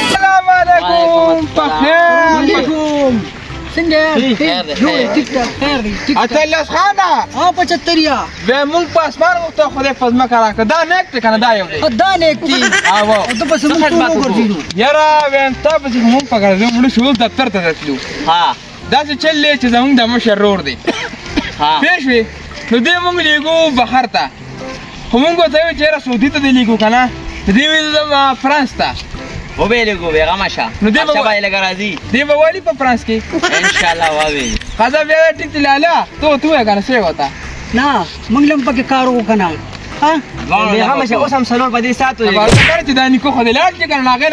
السلام عليكم. وعليكم څنګه جوړ ټیک خیر دی ټیک اتلس خانه او 75 به مونږ په اسمان وخت خدای فزما کړه دا نیک کنه دا یو دی دا نیک دی او ته په سمون وګرځیدو یاره وین ته په مونږ په کړه مونږ شول دفتر ته راتلو ها دا چې چلې چې زمونږ د مشر رور دی ها پېښوي نو دې مونږ لیګو بهر ته خو مونږ ته وی چې سعودي ته دی لیګو کنه دې وی زما فرانس ته و به لګو به غمشه نو دې شبا یې لګرازي دې به والی په فرانس کې ان شاء الله واوي قضا بیا ټیک لاله تو کنه څه وتا نه موږ لم پکې کار وکنه ها به غمشه اوس هم سلور په دې ساتو دا کار چې دا نیکو خو دې لاړ چې کنه ناغه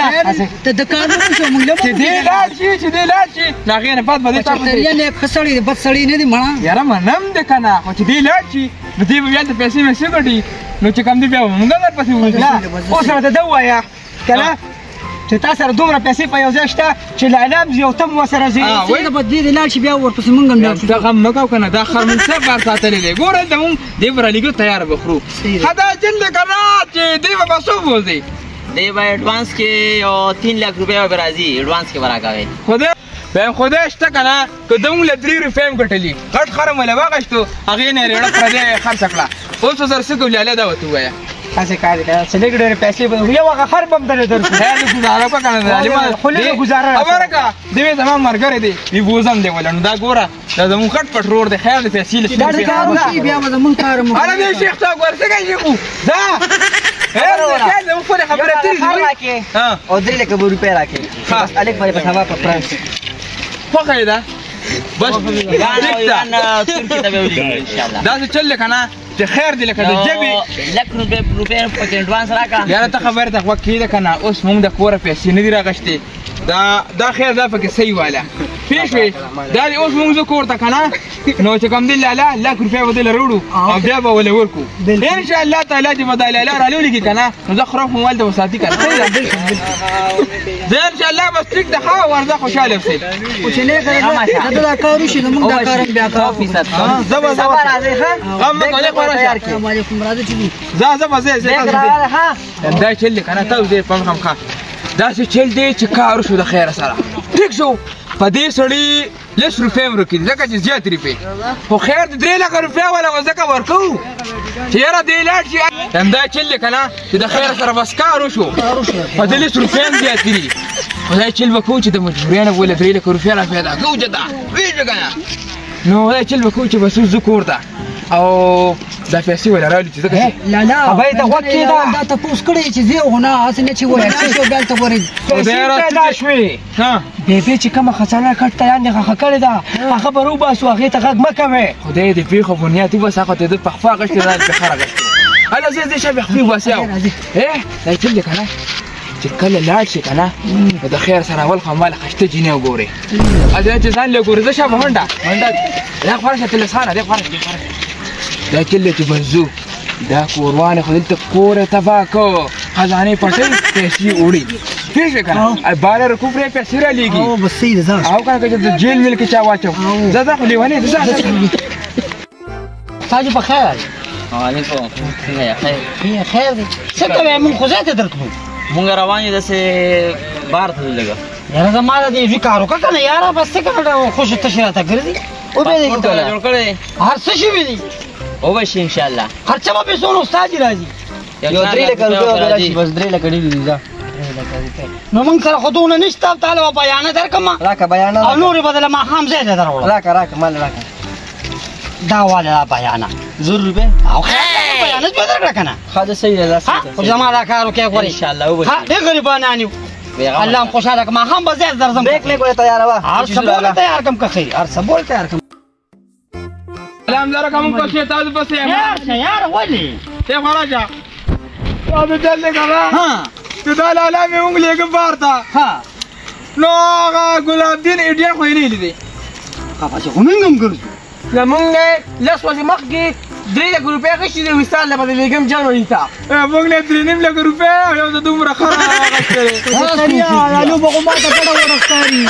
ته د کار نه شو موږ لم چې دې لاړ شي ناغه نه پات باندې تاسو ته نه خسړې بد سړی نه دی مړه یاره منم دې کنه خو چې دې لاړ شي نو دې بیا ته پیسې مې سګړي نو چې کم دې بیا موږ در پسې وځو اوس راته دا وایا کنه چې تاسو سره دومره پیسې په یو ځای شته چې لاعلام زی او تم وسره زی څنګه به دې لاړ شي بیا ورپسې مونږ هم لاړ شو دا غم مکو کنه دا خر من څه بار ساتلې دی ګوره ته مونږ دې برالېګو تیار بخرو خدا جن کنه چې دې په سو بوزي دی به ایڈوانس کې یو 3 लाख रुपए به راځي ایڈوانس کې ورکاوي خدای شته کنه که دوم له 3 روپۍ هم ګټلي غټ خر مله واغشتو هغه نه ریړه پر دې خرڅ کړه اوس سر څه کولاله دا وته وایا تاسو کار کوي چې لګړې پیسې به یو هغه خر بم درې درکو خیر گزاره کو کنه علي خلک گزاره خبره کا دې زما مرګره دی وی بوزم دی ولنو دا ګوره دا زمون خټ پټ رور دی خیر دې پیسې دا کار وشي بیا زمون کار مو انا دې شیخ تا ورڅ کوي خو دا خیر دې زمون په خبره تیری ها او 3 लाख रुपए راکې ها الک باندې په هوا په فرانس خو خیدا بس ګان ترکی ته به ولي ان شاء الله دا څه چل کنه چې خیر دې لکه د جبي لک روپے په ایڈوانس راکا یاره ته خبر ته وکیل کنه اوس موږ د کوره پیسې نه دی راغشتې دا خیر دا پکې صحیح والا پیښوي دا اوس موږ زه کور ته کنه نو چې کوم دی لاله لک روپۍ ودل وروړو او بیا به ول ورکو ان شاء الله تعالی چې بدل لاله رالو لګي کنه نو زه خراب موبایل ته وساتي کنه زه ان شاء الله بس ټیک ده خو ورځه خوشاله اوسئ او چې نه کوي دا کار وشي نو موږ دا کار بیا کوو فیصد زبر راځي ها غم نه کوي السلام علیکم راځي چې دا چل کنه ته دې په هم ښه دا چې چل دی چې کار شو د خیر سره ټیک شو په دې سړی لس روپۍ ورکړي ځکه چې زیات روپۍ خو خیر د 3 लाख روپۍ ولا ځکه ورکو چې یاره دې لاړ شي دا چل کنه چې د خیر سره بس کار وشو په دې لس روپۍ هم زیات دي خدای چل وکړو چې د مجبورانه ولا 3 लाख روپۍ را پیدا کوو چې دا ویږي کنه نو دا چل وکړو چې بس زه کور ته او دا پیسې ولا راولي چې ځکه لا هغه ته وکړه دا ته پوس کړی چې زه هونه اسنه چې وای چې شو بل ته ورې پیدا شوي ها به چې کومه خزانه کټ ته یان هغه کړی دا هغه برو باسو هغه ته غږ مکوي خدای دې په خو بنیاتي بس هغه ته د پخوا غشت راځي په خره غشت انا زه شبه خفي واساو دا چې کنه چې کله لاړ شي کنه د خیر سره اول خمال خشته جنې وګوري اځه چې ځان له ګوري زه شبه منډه دا خورشه تلسانه دا خورشه دا کله چې بنزو دا کوروانه خو دلته کور تفاکو خزانه پټي پیسې وړي پیښه کنه بار رکو پرې پیسې را لګي او بس سید ځه او کنه چې جیل مل کې چا واچو زه خو لیوانه زه تاج په خیر وعلیکم خیر دي څه کوي مون خو ذات درکو مونږ روان یو دسه بار ته لګا یاره زما د دې کارو کنه یاره بس څه خوش تشریحات ګرځي او به دې جوړ کړي هر څه شي وي او به ان شاء الله خرچه به سونو استاد راځي یو 3 लाख روپے راځي بس 3 लाख دی دا نو موږ سره خودونه نشته تعالی بیان درکما راکه بیان او نور بدل ما خام زه درول راکه مال راکه دا والا بیان 0 روپے او بیان به درکنه خاطر صحیح ده او زما دا کارو کې غوړي ان شاء الله او ها دې غریبانه نیو الله خوشاله ما خام به زه درځم دیکھ لے کوئی تیار وا هر څه تیار کم کخی هر څه تیار کم سلام علیکم کو شه تاسو پسې یار ولی ته خراجا او دې دل کړه ها ته دا لاله مې انګلې کې بارتا ها نو هغه ګلاب دین اډین خو نه لیدي هغه څه همنګم ګرځو زمونږ لاس وځي مخ کې 3 लाख روپۍ غشي د وستان له بدلې کوم جانو ایتا موږ نه 3 लाख روپۍ یو د دومره خره غشته یا نو بغه ما ته ګډه ورستاري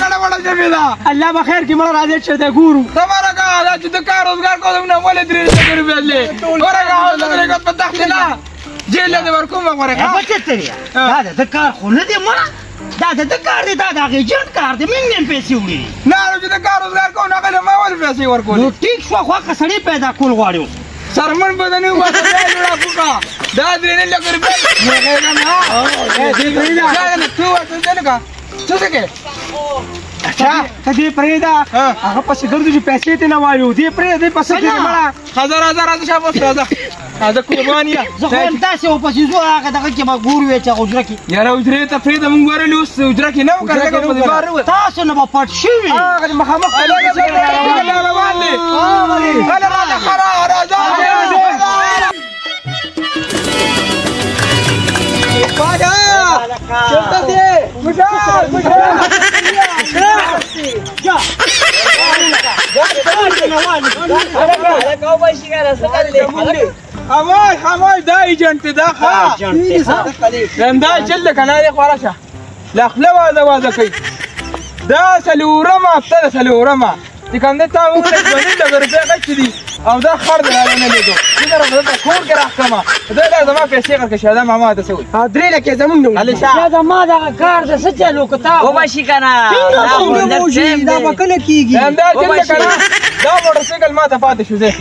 ګډه وډه جمیلا الله بخیر کی مړه راځي چې دا ګورو تبارک الله چې د کار روزګار کوم نه ولې 3 लाख روپۍ لې ورګه د کو په تخت نه جیل دې ورکوم غوړه بچ تریا دا د کار خو نه دی مړه دا د کار دی دا د هغې جنټ کار دی موږ نیم پیسې وړي نه نو چې د کار روزګار کوو نو هغه ما ولې پیسې ورکولې نو ټیک شوه خو هغه سړی پیدا کول غواړي اوس سرمن به د نه وباسه بیا یې جوړه کړو که دا 3 لکه روپۍ نه تو ورته دی لکه څه څه کې ته دې پرېږده هغه پسې ګرځو چې پیسې ترې نه واړو دې پرېږده دې پسې ترې مړه راځه راځه شاباس راځه قربان یم زه خو یم داسې ورپسې ځو هغه دغه کې به ګورو چې هغه حجره کې یاره حجرې ته پرېږده مونږ ورلې اوس حجره کې نه وو که ځکه په دې بار نه تاسو نه به پټ شوي هغه دې مخامخ روان دي هله راځه خرا راځه چلته دې مشال خاموش دا ایجنټ دا ښه دا چل ده که نه دې خواره شه له خوله وازه کوي دا څلورمه هفته ده څلورمه چې کوم دی تا وویل 2 لکه روپۍ غچ دي او دا خر دی راله نه لیدو زه در دلته کور کې راښکمه دا زما پیسې غر که شهدا ماما ته څه وایي 3 لکې زمونږ نه یا زما دغه کار ده څه چلو که تا وبشي که نه دا به کله کېږي دا چل ده که نه دا موټرسایکل ما ته پاتې شو دی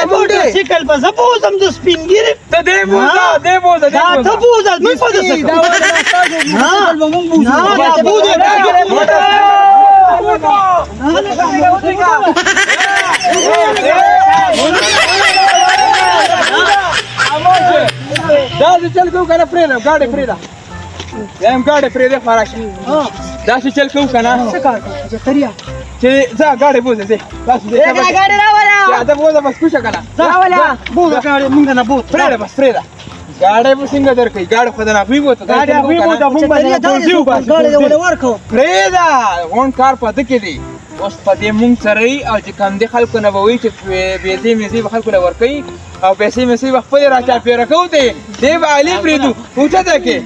موټرسایکل به زه بوځم د سپین ګیرې ته دې بوځه دې بوځه دا ته بوځه موږ به دسه دا چل کوو که نه پرېږدم ګاډی پرېږده یم ګاډی پرېږدې خواره شي داسې چل کوو که نه چې ځه ګاډی بوځه ځې ته بوځه بس کوشه که نه بوځه ګاډی موږ نه بوځ پرېږده بس پرېږده ګاډی به څنګه درکوي ګاډی خو د ناپوهي بوته پرېږده غونډ کار په ده کې دی اوس په دې مونږ سره یي او چې کوم دې خلکو نه به وایي چې پیسې میسې به خلکو له ورکوي او پیسې میسې به خپلې را چاپېره کوو ته دې به علي پرېږدو اوچته کې